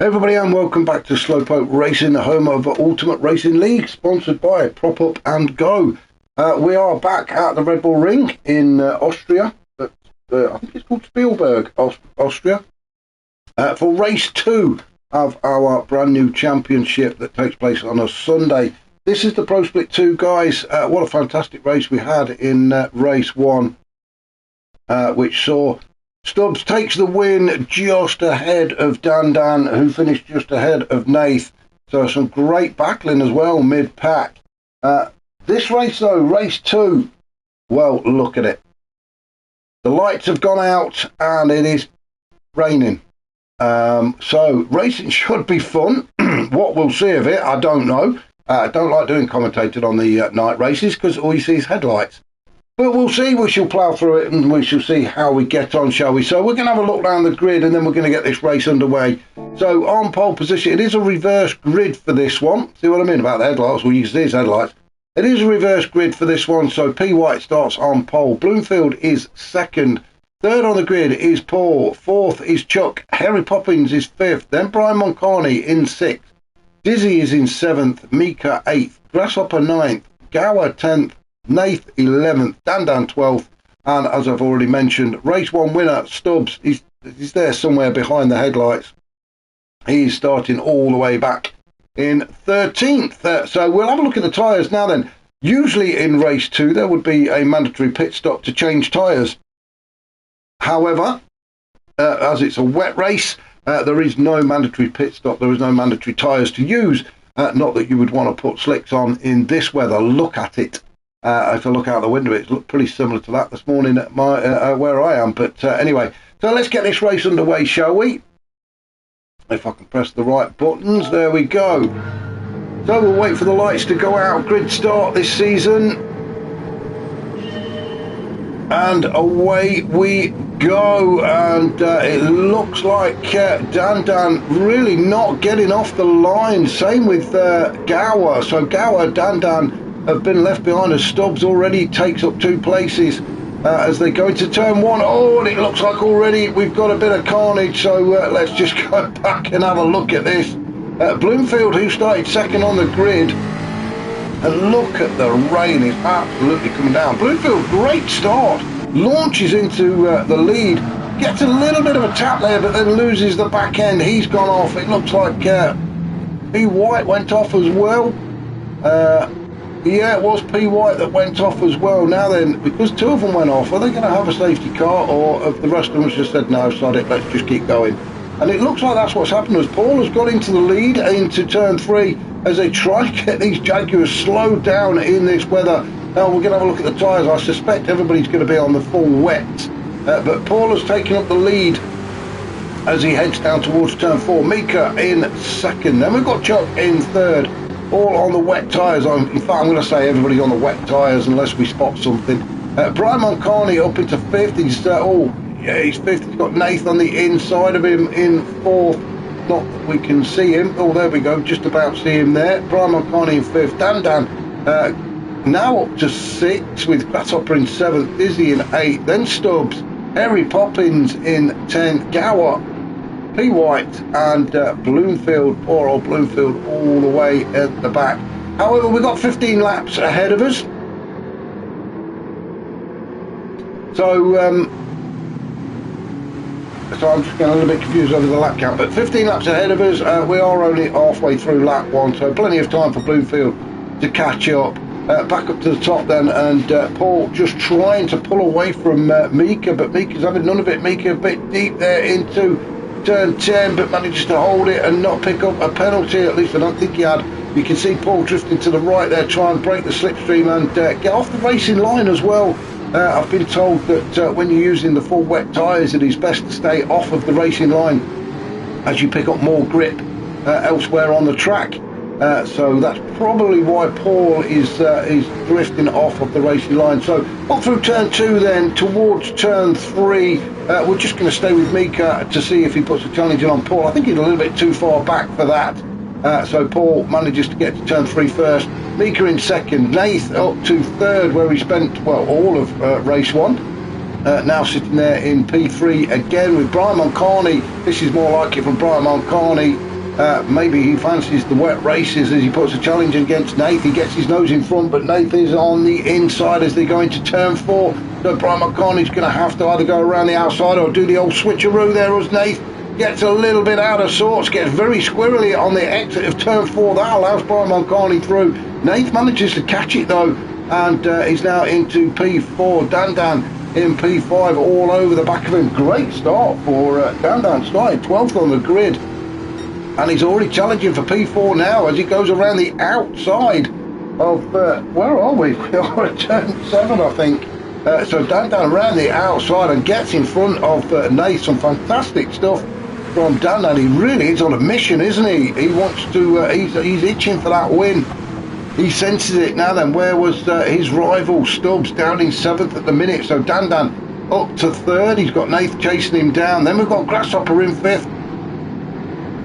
Hey everybody, and welcome back to Slowpoke Racing, the home of Ultimate Racing League, sponsored by Prop Up and Go. We are back at the Red Bull Ring in Austria, but I think it's called Spielberg, Austria, for race 2 of our brand new championship that takes place on a Sunday. This is the Pro Split 2, guys. What a fantastic race we had in race 1, which saw Stubbs takes the win just ahead of Dan, who finished just ahead of Nath. So some great battling as well, mid-pack. This race, though, race 2, well, look at it. The lights have gone out and it is raining. So racing should be fun. What we'll see of it, I don't know. I don't like doing commentating on the night races because all you see is headlights. But we'll see, we shall plough through it and we shall see how we get on, shall we? So we're going to have a look down the grid and then we're going to get this race underway. So on pole position, it is a reverse grid for this one. See what I mean about the headlights? Well, you can see his headlights. It is a reverse grid for this one. So P. White starts on pole. Bloomfield is second. Third on the grid is Paul. Fourth is Chuck. Harry Poppins is fifth. Then Brian Moncarney in sixth. Dizzy is in seventh. Mika eighth. Grasshopper ninth. Gower 10th. Nath 11th, Dan 12th, and as I've already mentioned, race 1 winner Stubbs, he's there somewhere behind the headlights. He's starting all the way back in 13th. So we'll have a look at the tyres now then. Usually in race 2 there would be a mandatory pit stop to change tyres. However, as it's a wet race, there is no mandatory pit stop, there is no mandatory tyres to use. Not that you would want to put slicks on in this weather. Look at it. If I look out the window, it looked pretty similar to that this morning at my where I am. But anyway, so let's get this race underway, shall we? If I can press the right buttons, there we go. So we'll wait for the lights to go out. Grid start this season. And away we go. And it looks like Dan really not getting off the line. Same with Gower. So Gower, Dan have been left behind as Stubbs already takes up 2 places as they go into turn 1. Oh, and it looks like already we've got a bit of carnage, so let's just go back and have a look at this. Bloomfield, who started second on the grid, and look at the rain, is absolutely coming down. Bloomfield, great start, launches into the lead, gets a little bit of a tap there, but then loses the back end. He's gone off. It looks like P. White went off as well. Yeah, it was P. White that went off as well. Now then, because 2 of them went off, are they going to have a safety car, or have the rest of them just said, no, sod it, let's just keep going? And it looks like that's what's happened, as Paul has got into the lead into turn 3 as they try to get these Jaguars slowed down in this weather. Now we're going to have a look at the tyres. I suspect everybody's going to be on the full wet, but Paul has taken up the lead as he heads down towards turn 4. Mika in second. Then we've got Chuck in third. All on the wet tyres. In fact, I'm going to say everybody's on the wet tyres unless we spot something. Brian Moncarney up into 5th. He's he's 5th. He's got Nath on the inside of him in 4th. Not that we can see him. Oh, there we go. Just about see him there. Brian Moncarney in 5th. Dan now up to 6th with Grasshopper in 7th. Dizzy in 8th. Then Stubbs. Harry Poppins in 10th. Gower, P. White and Bloomfield, poor old Bloomfield, all the way at the back. However, we've got 15 laps ahead of us. So I'm just getting a little bit confused over the lap count, but 15 laps ahead of us. We are only halfway through lap 1, so plenty of time for Bloomfield to catch up. Back up to the top then, and Paul just trying to pull away from Mika, but Mika's having none of it. Mika a bit deep there into turn 10, but manages to hold it and not pick up a penalty. At least I don't think he had. You can see Paul drifting to the right there, try and break the slipstream and get off the racing line as well. I've been told that when you're using the full wet tyres, it is best to stay off of the racing line as you pick up more grip elsewhere on the track. So that's probably why Paul is drifting off of the racing line. So up through turn 2 then towards turn 3, we're just going to stay with Mika to see if he puts a challenge in on Paul. I think he's a little bit too far back for that. So Paul manages to get to turn 3 first. Mika in second. Nath up to third, where he spent, well, all of race 1. now sitting there in P3 again with Brian Moncarney. This is more like it from Brian Moncarney. Maybe he fancies the wet races as he puts a challenge against Nath. He gets his nose in front, but Nath is on the inside as they go into turn 4. So Brian Moncarney's going to have to either go around the outside or do the old switcheroo there as Nath gets a little bit out of sorts, gets very squirrely on the exit of turn 4. That allows Brian Moncarney through. Nath manages to catch it though, and he's now into P4. Dan in P5 all over the back of him. Great start for Dan. Started 12th on the grid, and he's already challenging for P4 now as he goes around the outside of where are we? We are at turn 7, I think. So Dan around the outside and gets in front of Nath. Some fantastic stuff from Dan. He really is on a mission, isn't he? He wants to he's itching for that win. He senses it now. Then where was his rival Stubbs? Down in 7th at the minute. So Dan up to 3rd. He's got Nath chasing him down. Then we've got Grasshopper in 5th.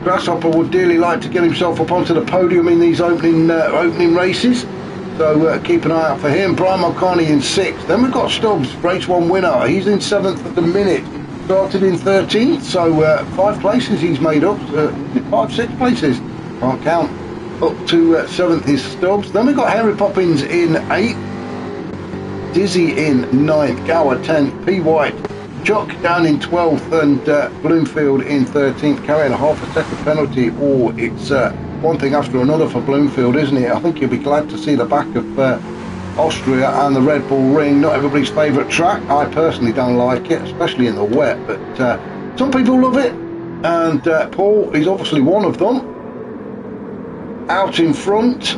Grasshopper would dearly like to get himself up onto the podium in these opening races. So keep an eye out for him. Brian Moncarney in 6th. Then we've got Stubbs, race 1 winner. He's in 7th at the minute. Started in 13th. So 5 places he's made up. 6 places. Can't count. Up to 7th is Stubbs. Then we've got Henry Poppins in 8th. Dizzy in 9th. Gower 10th. P. White. Chuck down in 12th. And Bloomfield in 13th. Carrying a half a second penalty. It's one thing after another for Bloomfield, isn't it? I think you'll be glad to see the back of Austria and the Red Bull Ring. Not everybody's favourite track. I personally don't like it, especially in the wet. But some people love it. And Paul is obviously one of them. Out in front,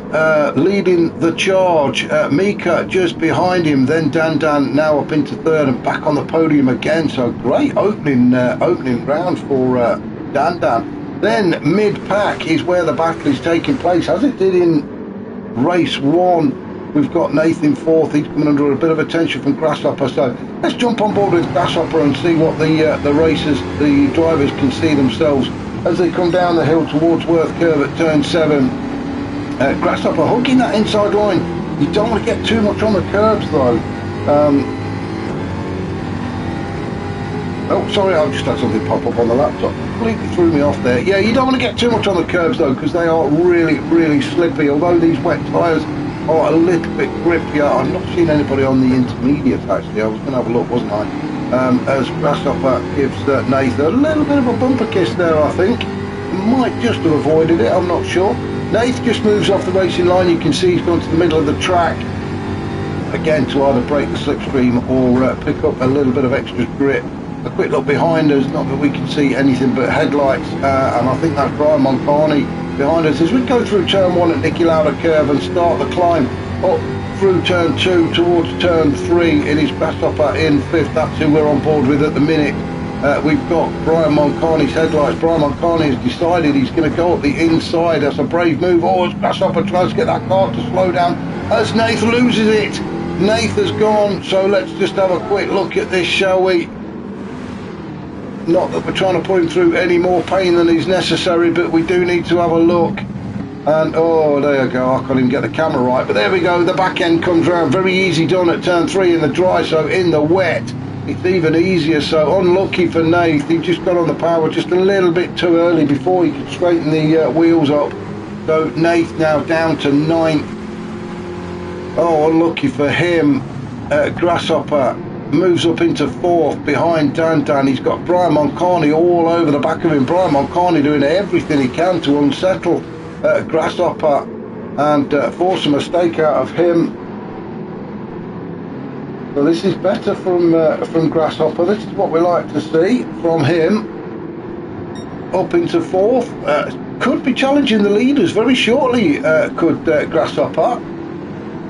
leading the charge. Mika just behind him. Then Dan now up into 3rd and back on the podium again. So great opening round for Dan. Then mid-pack is where the battle is taking place, as it did in race 1. We've got Nathan 4th. He's coming under a bit of attention from Grasshopper. So let's jump on board with Grasshopper and see what the racers, the drivers can see themselves as they come down the hill towards Worth Curve at turn 7. Grasshopper hooking that inside line. You don't want to get too much on the curbs though. Oh, sorry, I've just had something pop up on the laptop. Completely threw me off there. Yeah, you don't want to get too much on the curbs though, because they are really slippy. Although these wet tyres are a little bit grippier. I've not seen anybody on the intermediates actually. I was going to have a look, wasn't I? As Grasshopper gives Nathan a little bit of a bumper kiss there, I think. Might just have avoided it, I'm not sure. Nath just moves off the racing line. You can see he's gone to the middle of the track. Again, to either break the slipstream or pick up a little bit of extra grip. A quick look behind us, not that we can see anything but headlights, and I think that's Brian Moncarney behind us as we go through turn 1 at Nicky Lauda curve and start the climb up through turn 2 towards turn 3. It is Grasshopper in 5th. That's who we're on board with at the minute. We've got Brian Moncarney's headlights. Brian Moncarney has decided he's going to go up the inside. That's a brave move. As Grasshopper tries to get that car to slow down as Nath loses it. Nath has gone, so let's just have a quick look at this, shall we? Not that we're trying to put him through any more pain than is necessary, but we do need to have a look. And oh, there you go. I can't even get the camera right, but there we go. The back end comes round. Very easy done at turn 3 in the dry, so in the wet it's even easier. So unlucky for Nath. He just got on the power just a little bit too early before he could straighten the wheels up. So Nath now down to 9th. Oh, unlucky for him. Grasshopper moves up into 4th behind Dan. He's got Brian Moncarney all over the back of him. Brian Moncarney doing everything he can to unsettle Grasshopper and force a mistake out of him. So this is better from Grasshopper. This is what we like to see from him. Up into 4th. Could be challenging the leaders very shortly, could Grasshopper.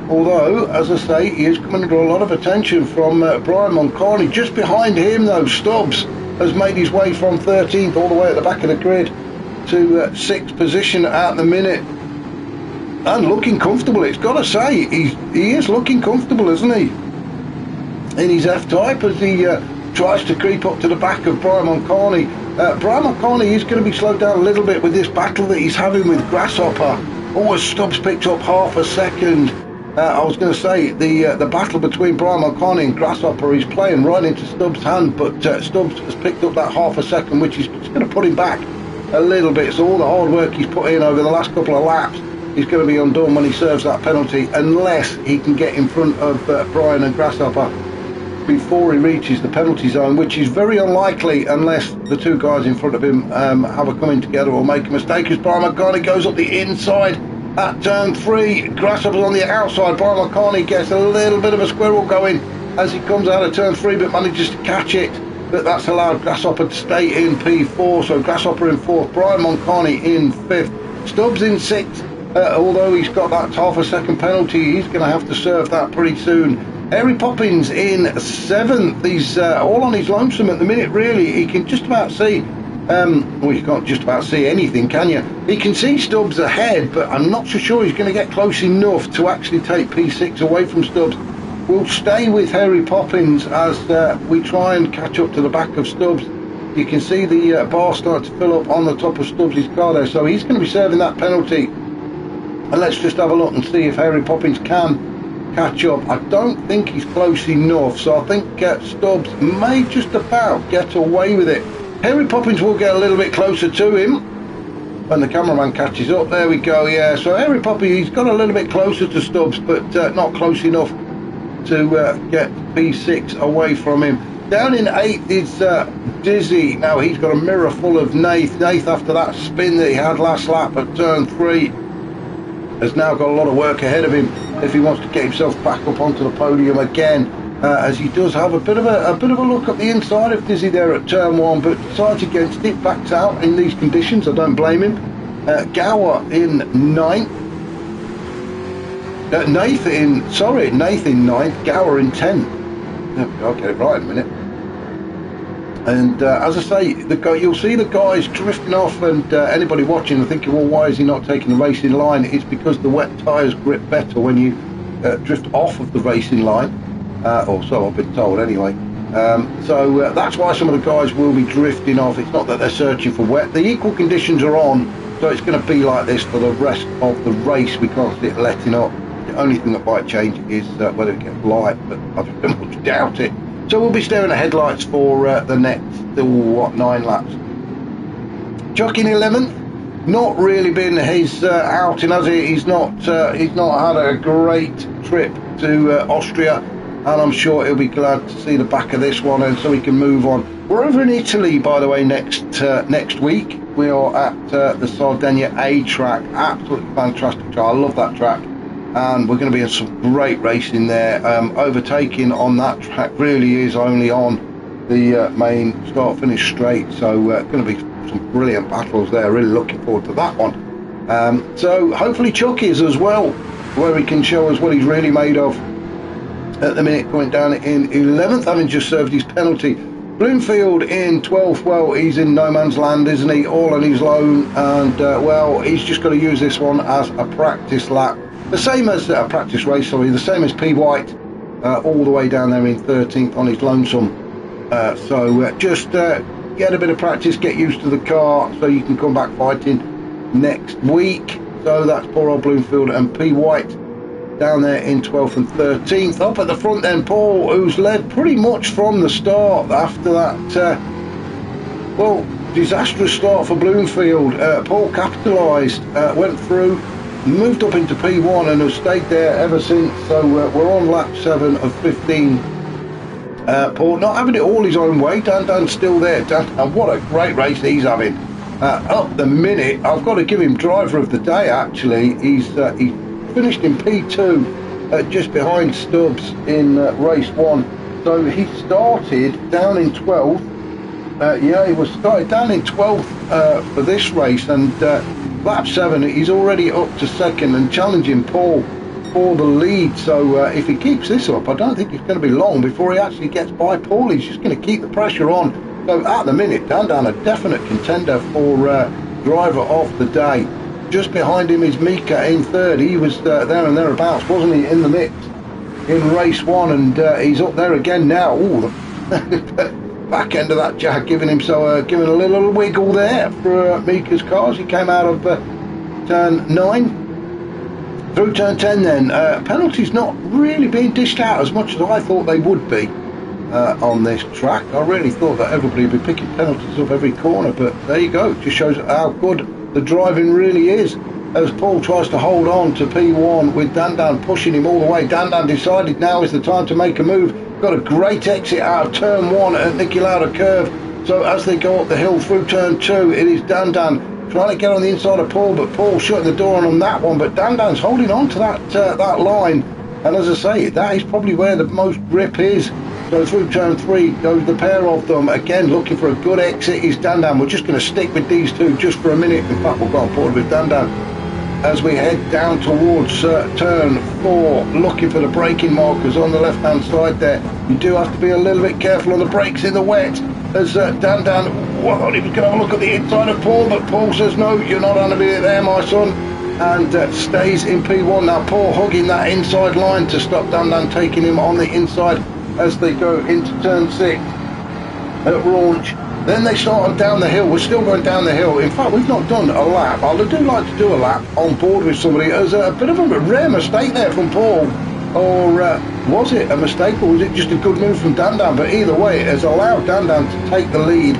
Although, as I say, he is coming under a lot of attention from Brian Moncarney. Just behind him, though, Stubbs has made his way from 13th all the way at the back of the grid to 6th position at the minute. And looking comfortable, it's got to say. He is looking comfortable, isn't he? In his F-Type as he tries to creep up to the back of Brian Moncarney. Brian Moncarney is going to be slowed down a little bit with this battle that he's having with Grasshopper. Stubbs picked up half a second. I was going to say the battle between Brian Mulcahy and Grasshopper is playing right into Stubbs' hand, but Stubbs has picked up that half a second, which is just going to put him back a little bit. So all the hard work he's put in over the last couple of laps is going to be undone when he serves that penalty, unless he can get in front of Brian and Grasshopper before he reaches the penalty zone, which is very unlikely unless the two guys in front of him have a coming together or make a mistake, as Brian Mulcahy goes up the inside at turn 3. Grasshopper's on the outside. Brian Mulcahy gets a little bit of a squirrel going as he comes out of turn 3, but manages to catch it. But that's allowed Grasshopper to stay in P4. So Grasshopper in 4th, Brian Mulcahy in 5th, Stubbs in 6th. Although he's got that half a second penalty, he's going to have to serve that pretty soon. Harry Poppins in 7th. He's all on his lonesome at the minute, really. He can just about see, well, you can't just about see anything, can you? He can see Stubbs ahead, but I'm not so sure he's going to get close enough to actually take P6 away from Stubbs. We'll stay with Harry Poppins as we try and catch up to the back of Stubbs. You can see the bar start to fill up on the top of Stubbs' car there, so he's going to be serving that penalty. And let's just have a look and see if Harry Poppins can catch up. I don't think he's close enough, so I think Stubbs may just about get away with it. Harry Poppins will get a little bit closer to him when the cameraman catches up. There we go, yeah. So Harry Poppins, he's got a little bit closer to Stubbs, but not close enough to get P6 away from him. Down in 8th is Dizzy. Now he's got a mirror full of Nath. Nath, after that spin that he had last lap at turn 3, has now got a lot of work ahead of him if he wants to get himself back up onto the podium again, as he does have a bit of a look at the inside of Dizzy there at turn 1, but decides against it, backs out in these conditions. I don't blame him. Gower in 9th. Nath in 9th, Gower in 10th. I'll get it right in a minute. And as I say, you'll see the guys drifting off, and anybody watching and thinking, well, why is he not taking the racing line? It's because the wet tyres grip better when you drift off of the racing line, or so I've been told anyway. So that's why some of the guys will be drifting off. It's not that they're searching for wet. The equal conditions are on, so it's going to be like this for the rest of the race. We can't see it letting up. The only thing that might change is whether it gets light, but I very much doubt it. So we'll be staring at headlights for the next 9 laps. Chuck in 11th, not really been his outing, has he? He's not had a great trip to Austria, and I'm sure he'll be glad to see the back of this one, and so he can move on. We're over in Italy, by the way, next week. We are at the Sardinia A track. Absolutely fantastic track. I love that track. And we're going to be in some great racing there. Overtaking on that track really is only on the main start-finish straight, so going to be some brilliant battles there. Really looking forward to that one. So hopefully Chuck is as well, where he can show us what he's really made of. At the minute, going down in 11th, having just served his penalty. Bloomfield in 12th. Well, he's in no man's land, isn't he? All on his own, and well, he's just got to use this one as a practice lap. The same as a practice race, sorry, the same as P. White, all the way down there in 13th on his lonesome. So just get a bit of practice, get used to the car, so you can come back fighting next week. So that's poor old Bloomfield and P. White down there in 12th and 13th. Up at the front then, Paul, who's led pretty much from the start after that, well, disastrous start for Bloomfield. Paul capitalised, went through, moved up into P1 and has stayed there ever since. So we're on lap 7 of 15. Paul not having it all his own way. Dan's still there. And what a great race he's having. Up the minute, I've got to give him driver of the day, actually. He finished in P2, just behind Stubbs in race 1. So he started down in 12th. Yeah, he was started down in 12th for this race, and lap 7 he's already up to 2nd and challenging Paul for the lead. So if he keeps this up, I don't think it's going to be long before he actually gets by Paul. He's just going to keep the pressure on. So at the minute, Dan a definite contender for driver of the day. Just behind him is Mika in 3rd. He was there and thereabouts, wasn't he, in the mix in race 1, and he's up there again now. Ooh, the back end of that jack giving him giving a little wiggle there for Mika's car as he came out of turn 9. Through turn 10 then, penalties not really being dished out as much as I thought they would be on this track. I really thought that everybody would be picking penalties up every corner, but there you go. It just shows how good the driving really is. As Paul tries to hold on to P1 with Dandan pushing him all the way. Dandan decided now is the time to make a move. Got a great exit out of turn 1 at Niki Lauda curve. So as they go up the hill through turn 2, it is Dandan trying to get on the inside of Paul, but Paul shutting the door on that one. But Dandan's holding on to that line, and as I say, that is probably where the most grip is. So through turn 3 goes the pair of them again, looking for a good exit is Dandan. We're just going to stick with these two just for a minute. In fact, we'll go on board with Dandan as we head down towards turn 4, looking for the braking markers on the left hand side there. You do have to be a little bit careful on the brakes in the wet, as Dandan, well, I thought he was going to have a look at the inside of Paul, but Paul says no, you're not going to be there, my son, and stays in P1. Now Paul hugging that inside line to stop Dandan taking him on the inside as they go into turn 6 at Raunch. Then they start on down the hill. We're still going down the hill. In fact, we've not done a lap. I do like to do a lap on board with somebody. As a bit of a rare mistake there from Paul. Or was it a mistake, or was it just a good move from Dandan? But either way, it has allowed Dandan to take the lead.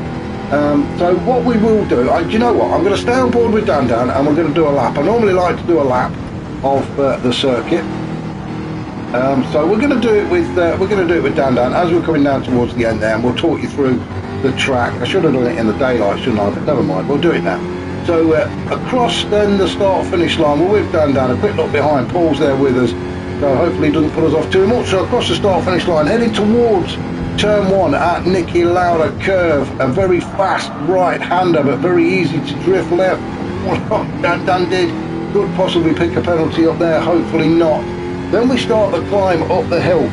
So what we will do, do you know what? I'm going to stay on board with Dandan, and we're going to do a lap. I normally like to do a lap of the circuit. So we're going to do it with Dandan as we're coming down towards the end there, and we'll talk you through the track. I should have done it in the daylight, shouldn't I? But never mind, we'll do it now. So across then the start finish line, we're with Dandan. A quick look behind, Paul's there with us, so hopefully he doesn't put us off too much. So across the start finish line, heading towards turn 1 at Niki Lauda curve. A very fast right-hander, but very easy to drift left. What Dandan did, could possibly pick a penalty up there, hopefully not. Then we start the climb up the hill.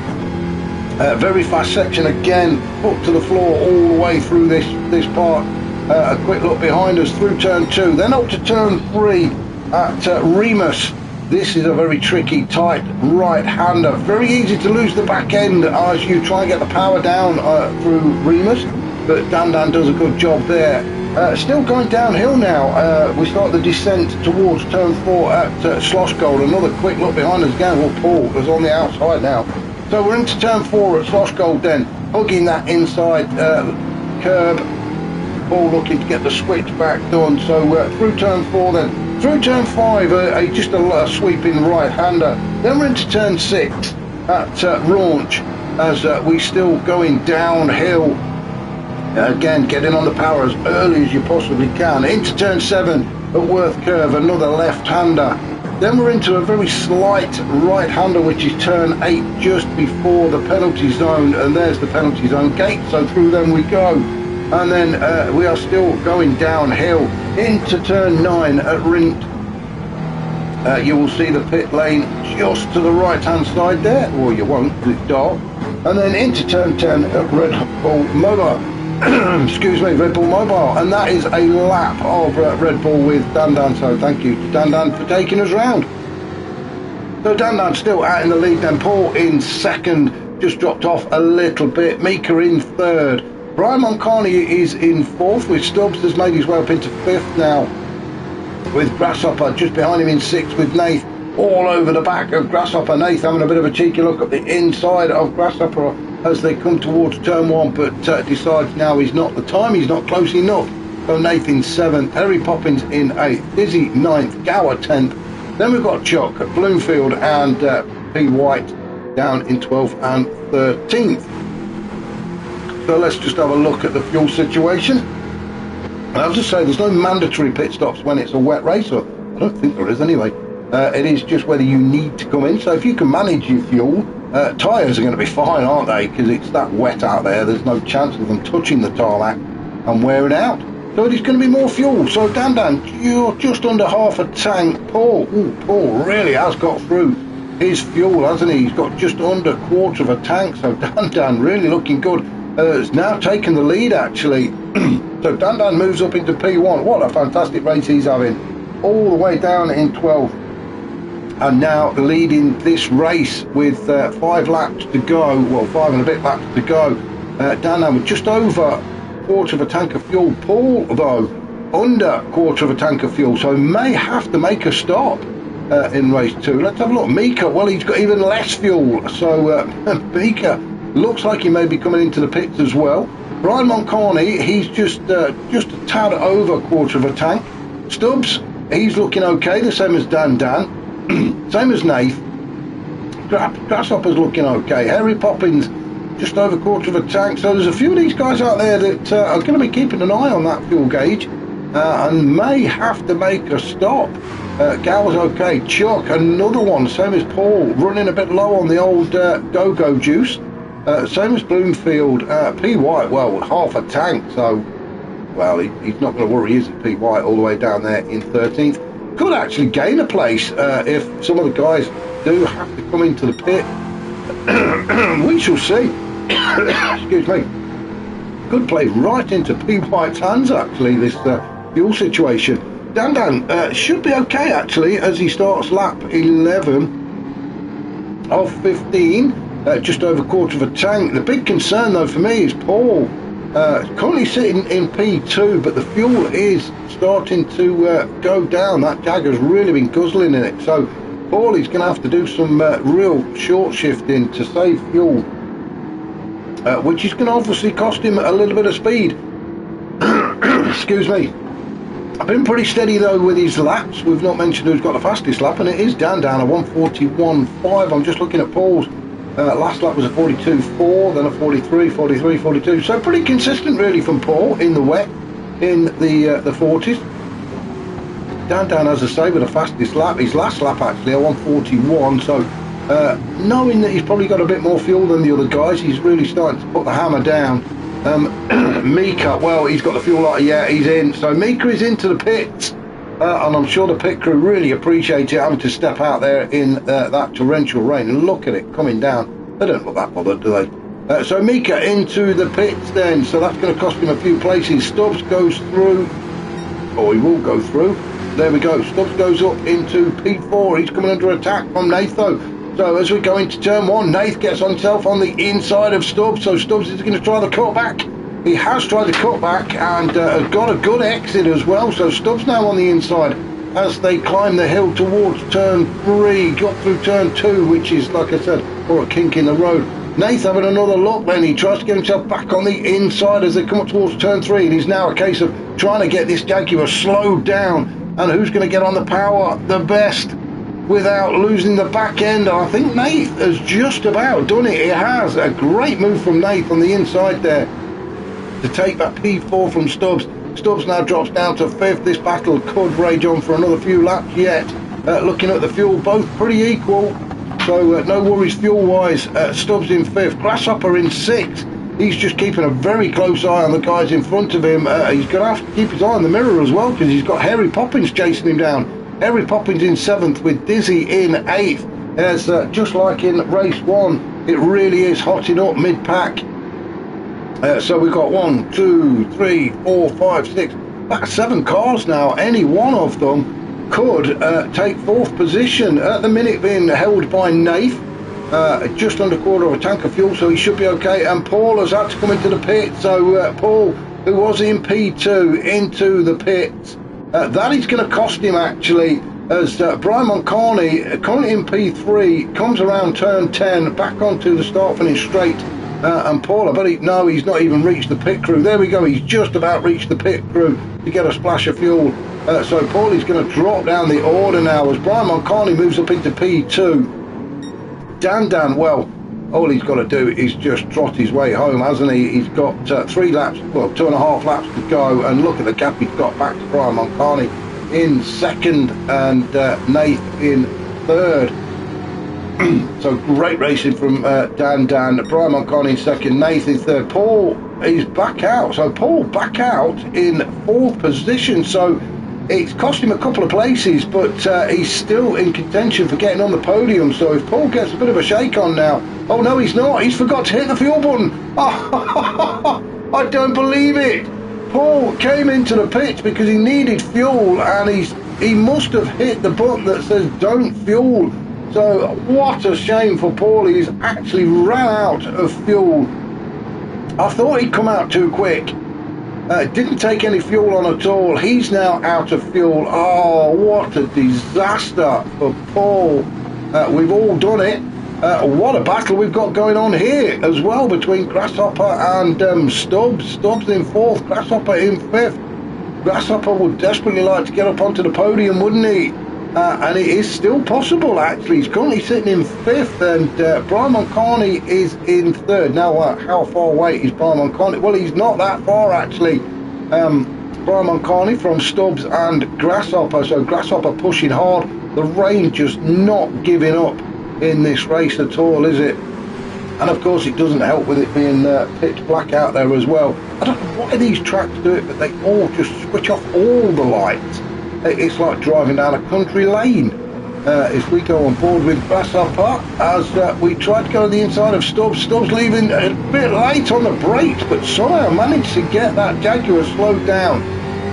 Very fast section again, up to the floor all the way through this part. A quick look behind us through turn 2, then up to turn 3 at Remus. This is a very tricky, tight right-hander. Very easy to lose the back end as you try and get the power down through Remus, but Dandan does a good job there. Still going downhill now. We start the descent towards turn 4 at Slosh Gold. Another quick look behind us again. Well, Paul is on the outside now. So we're into turn 4 at Slosh Gold then, hugging that inside curb. Paul looking to get the switch back done. So through turn 4 then. Through turn 5, just a sweeping right-hander. Then we're into turn 6 at Raunch as we still going downhill. Again, getting on the power as early as you possibly can. Into turn 7 at Worth Curve, another left-hander. Then we're into a very slight right-hander, which is turn 8, just before the penalty zone, and there's the penalty zone gate, so through them we go. And then we are still going downhill into turn 9 at Rint. You will see the pit lane just to the right-hand side there, or you won't, because it's dark. And then into turn 10 at Red Bull Mobile. Excuse me, Red Bull Mobile, and that is a lap of Red Bull with Dandan, so thank you to Dandan for taking us round. So Dandan still out in the lead then, Paul in second, just dropped off a little bit, Mika in third, Brian Moncani is in fourth, with Stubbs has made his way up into fifth now, with Grasshopper just behind him in sixth, with Nath all over the back of Grasshopper. Nath having a bit of a cheeky look at the inside of Grasshopper as they come towards turn 1, but decides now he's not the time, he's not close enough. So Nathan 7th, Harry Poppins in 8th, Dizzy 9th, Gower 10th. Then we've got Chuck, Bloomfield and P. White down in 12th and 13th. So let's just have a look at the fuel situation. And I'll just say there's no mandatory pit stops when it's a wet race, or I don't think there is anyway. It is just whether you need to come in. So if you can manage your fuel, tyres are going to be fine, aren't they? Because it's that wet out there. There's no chance of them touching the tarmac and wearing out. So it is going to be more fuel. So Dandan, you're just under half a tank. Paul really has got through his fuel, hasn't he? He's got just under a quarter of a tank. So Dandan really looking good. Has now taken the lead actually. So Dandan moves up into P1. What a fantastic race he's having. All the way down in 12th. And now leading this race with 5 laps to go, well 5 and a bit laps to go. Dandan with just over a quarter of a tank of fuel. Paul though under a quarter of a tank of fuel, so may have to make a stop. in race 2. Let's have a look. Mika, well, he's got even less fuel, so Mika looks like he may be coming into the pits as well. Brian Moncarney, he's just a tad over quarter of a tank. Stubbs, he's looking okay, the same as Dan, same as Nath. Grasshopper's looking okay. Harry Poppins, just over quarter of a tank. So there's a few of these guys out there that are going to be keeping an eye on that fuel gauge and may have to make a stop. Gal's okay. Chuck, another one, same as Paul, running a bit low on the old go-go juice. Same as Bloomfield. P. White, well, half a tank, so, well, he's not going to worry, is he, P. White, all the way down there in 13th. Could actually gain a place if some of the guys do have to come into the pit. We shall see. Excuse me. Could play right into P. White's hands, actually, this fuel situation. Dan should be okay, actually, as he starts lap 11 of 15. Just over quarter of a tank. The big concern though for me is Paul, currently sitting in P2, but the fuel is starting to go down. That Jagger's really been guzzling in it, so Paul is going to have to do some real short shifting to save fuel, which is going to obviously cost him a little bit of speed. Excuse me. I've been pretty steady though with his laps. We've not mentioned who's got the fastest lap, and it is Dan a 1:41.5. I'm just looking at Paul's. Last lap was a 42.4, then a 43, 43, 42. So pretty consistent really from Paul in the wet, in the 40s. Dan, as I say, with the fastest lap. His last lap actually a 1:41. So knowing that he's probably got a bit more fuel than the other guys, he's really starting to put the hammer down. Mika, well, he's got the fuel lighter, yeah, he's in. So Mika is into the pits. And I'm sure the pit crew really appreciate it, having to step out there in that torrential rain. And look at it coming down. They don't look that bothered, do they? So Mika into the pits then. So that's going to cost him a few places. Stubbs goes through. Or he will go through. There we go. Stubbs goes up into P4. He's coming under attack from Nath though. So as we go into turn 1, Nath gets on himself on the inside of Stubbs. So Stubbs is going to try the cutback. He has tried to cut back and has got a good exit as well. So Stubbs now on the inside as they climb the hill towards turn 3. Got through turn 2, which is, like I said, or a kink in the road. Nath having another look then. He tries to get himself back on the inside as they come up towards turn 3. And he's now a case of trying to get this Jaguar slowed down. And who's going to get on the power the best without losing the back end? I think Nath has just about done it. He has. A great move from Nath on the inside there to take that P4 from Stubbs. Stubbs now drops down to 5th. This battle could rage on for another few laps yet. Looking at the fuel, both pretty equal, so no worries fuel wise. Stubbs in 5th, Grasshopper in 6th. He's just keeping a very close eye on the guys in front of him. He's going to have to keep his eye on the mirror as well, because he's got Harry Poppins chasing him down. Harry Poppins in 7th with Dizzy in 8th. As just like in race 1, it really is hotting up mid-pack. So we've got 1, 2, 3, 4, 5, 6, that's 7 cars now. Any one of them could take 4th position. At the minute being held by Nath, just under quarter of a tank of fuel, so he should be okay. And Paul has had to come into the pit. So Paul, who was in P2, into the pits. That is going to cost him actually, as Brian Moncarney, currently in P3, comes around turn 10, back onto the start-finish straight. And Paul, I bet he's not even reached the pit crew. There we go, he's just about reached the pit crew to get a splash of fuel. So Paul is going to drop down the order now as Brian Moncarney moves up into P2. Dan, well, all he's got to do is just trot his way home, hasn't he? He's got 3 laps, well, 2.5 laps to go, and look at the gap he's got back to Brian Moncarney in 2nd and Nath in 3rd. So great racing from Dan. Brian Moncarney in 2nd, Nath in 3rd. Paul is back out. So Paul back out in 4th position. So it's cost him a couple of places, but he's still in contention for getting on the podium. So if Paul gets a bit of a shake on now, oh no, he's not. He's forgot to hit the fuel button. I don't believe it. Paul came into the pits because he needed fuel, and he must have hit the button that says don't fuel. So what a shame for Paul. He's actually ran out of fuel. I thought he'd come out too quick. Didn't take any fuel on at all. He's now out of fuel. Oh, what a disaster for Paul. We've all done it. What a battle we've got going on here as well between Grasshopper and Stubbs. Stubbs in 4th, Grasshopper in 5th. Grasshopper would desperately like to get up onto the podium, wouldn't he? And it is still possible, actually. He's currently sitting in 5th, and Brian Moncarney is in 3rd. Now, how far away is Brian Moncarney? Well, he's not that far, actually. Brian Moncarney from Stubbs and Grasshopper. So Grasshopper pushing hard. The rain just not giving up in this race at all, is it? And of course it doesn't help with it being pitch black out there as well. I don't know why these tracks do it, but they all just switch off all the lights. It's like driving down a country lane. If we go on board with Grasshopper, as we try to go to the inside of Stubbs, Stubbs leaving a bit late on the brakes, but somehow managed to get that Jaguar slowed down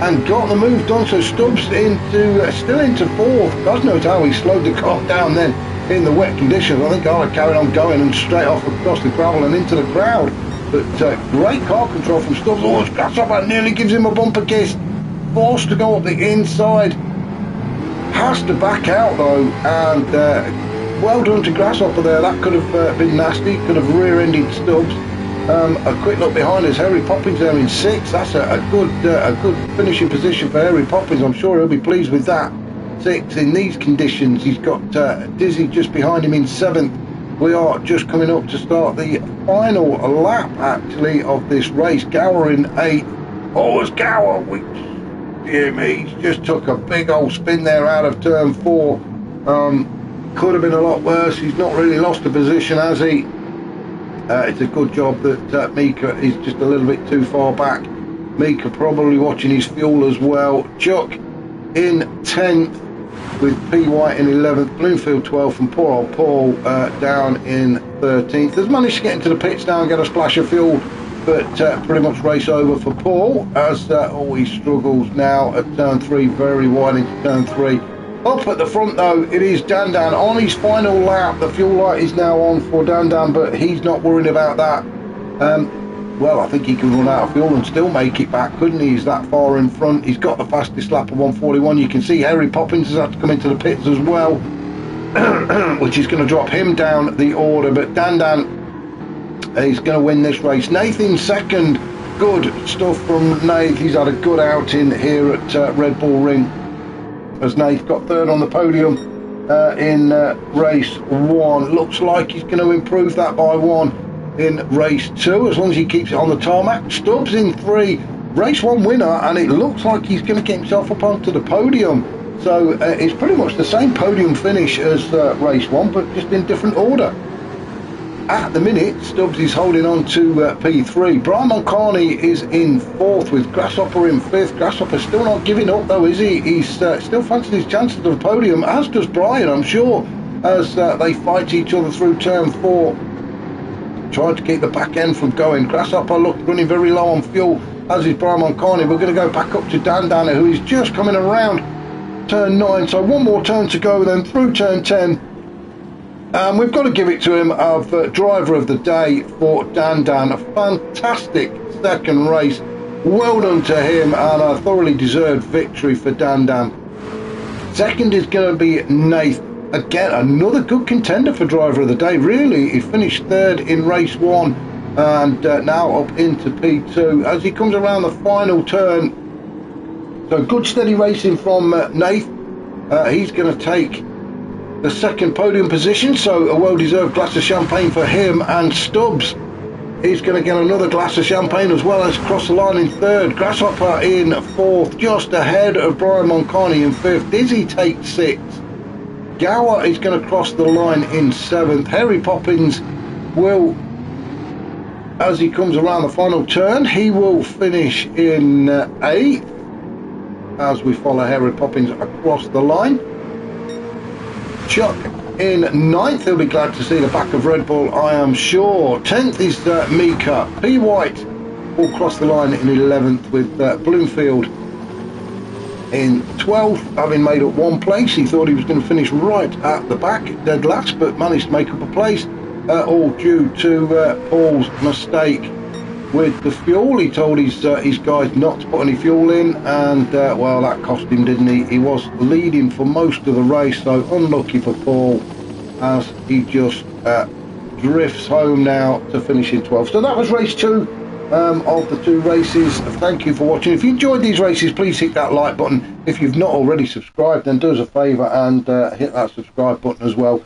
and got the move done. So Stubbs still into 4th. God knows how he slowed the car down then in the wet conditions. I think I'd have carried on going and straight off across the gravel and into the crowd. But great car control from Stubbs. Oh, Grasshopper nearly gives him a bumper kiss. Forced to go up the inside. Has to back out though, and well done to Grasshopper there. That could have been nasty. Could have rear-ended Stubbs. A quick look behind us. Harry Poppins there in 6th. That's a good finishing position for Harry Poppins. I'm sure he'll be pleased with that. 6th in these conditions. He's got Dizzy just behind him in 7th. We are just coming up to start the final lap, actually, of this race. Gower in 8th. Oh, it's Gower. Dear me, he's just took a big old spin there out of turn 4. Could have been a lot worse. He's not really lost a position, has he? It's a good job that Mika is just a little bit too far back. Mika probably watching his fuel as well. Chuck in 10th. With P. White in 11th, Bloomfield 12th, and poor old Paul down in 13th. Has managed to get into the pits now and get a splash of fuel, but pretty much race over for Paul as he struggles now at turn 3, very wide into turn 3. Up at the front though, it is Dandan on his final lap. The fuel light is now on for Dandan, but he's not worried about that. Well, I think he can run out of fuel and still make it back, couldn't he? He's that far in front. He's got the fastest lap of 1:41. You can see Harry Poppins has had to come into the pits as well, which is going to drop him down the order. But Dandan is going to win this race. Nathan second. Good stuff from Nath. He's had a good outing here at Red Bull Ring. As Nath got 3rd on the podium in race 1. Looks like he's going to improve that by 1. In race 2, as long as he keeps it on the tarmac. Stubbs in 3, race 1 winner, and it looks like he's going to get himself up onto the podium. So it's pretty much the same podium finish as race 1, but just in different order. At the minute, Stubbs is holding on to P3. Brian Moncarney is in 4th with Grasshopper in 5th. Grasshopper still not giving up though, is he? He's still fancying his chances of the podium, as does Brian, I'm sure, as they fight each other through turn 4. Trying to keep the back end from going. Grasshopper looked running very low on fuel, as is Brian Moncarney. We're going to go back up to Dandan, who is just coming around turn 9. So one more turn to go, then through turn 10. We've got to give it to him of driver of the day for Dandan. A fantastic second race. Well done to him, and a thoroughly deserved victory for Dandan. Second is going to be Nath. Again, another good contender for driver of the day, really. He finished 3rd in race 1 and now up into P2 as he comes around the final turn. So good steady racing from Nath. He's going to take the 2nd podium position, so a well-deserved glass of champagne for him. And Stubbs, he's going to get another glass of champagne as well as cross the line in 3rd. Grasshopper in 4th, just ahead of Brian Moncarney in 5th. Dizzy takes 6th. Gower is going to cross the line in 7th. Harry Poppins will, as he comes around the final turn, he will finish in 8th as we follow Harry Poppins across the line. Chuck in 9th. He'll be glad to see the back of Red Bull, I am sure. 10th is Mika. P. White will cross the line in 11th with Bloomfield in 12th, having made up 1 place. He thought he was going to finish right at the back, dead last, but managed to make up a place, all due to Paul's mistake. with the fuel. He told his guys not to put any fuel in, and well, that cost him, didn't he? He was leading for most of the race, so unlucky for Paul as he just drifts home now to finish in 12th. So that was race 2 of the 2 races. Thank you for watching. If you enjoyed these races, please hit that like button. If you've not already subscribed, then do us a favour and hit that subscribe button as well.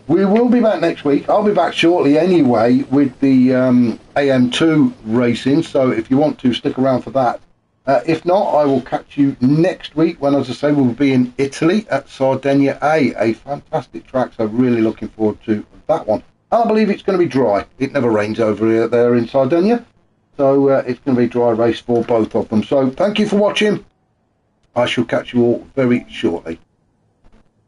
We will be back next week. I'll be back shortly anyway with the AM2 racing, so if you want to, stick around for that. If not, I will catch you next week when, as I say, we'll be in Italy at Sardinia a fantastic track, so really looking forward to that one. I believe it's going to be dry. It never rains over there in Sardinia, so it's going to be a dry race for both of them. So thank you for watching. I shall catch you all very shortly.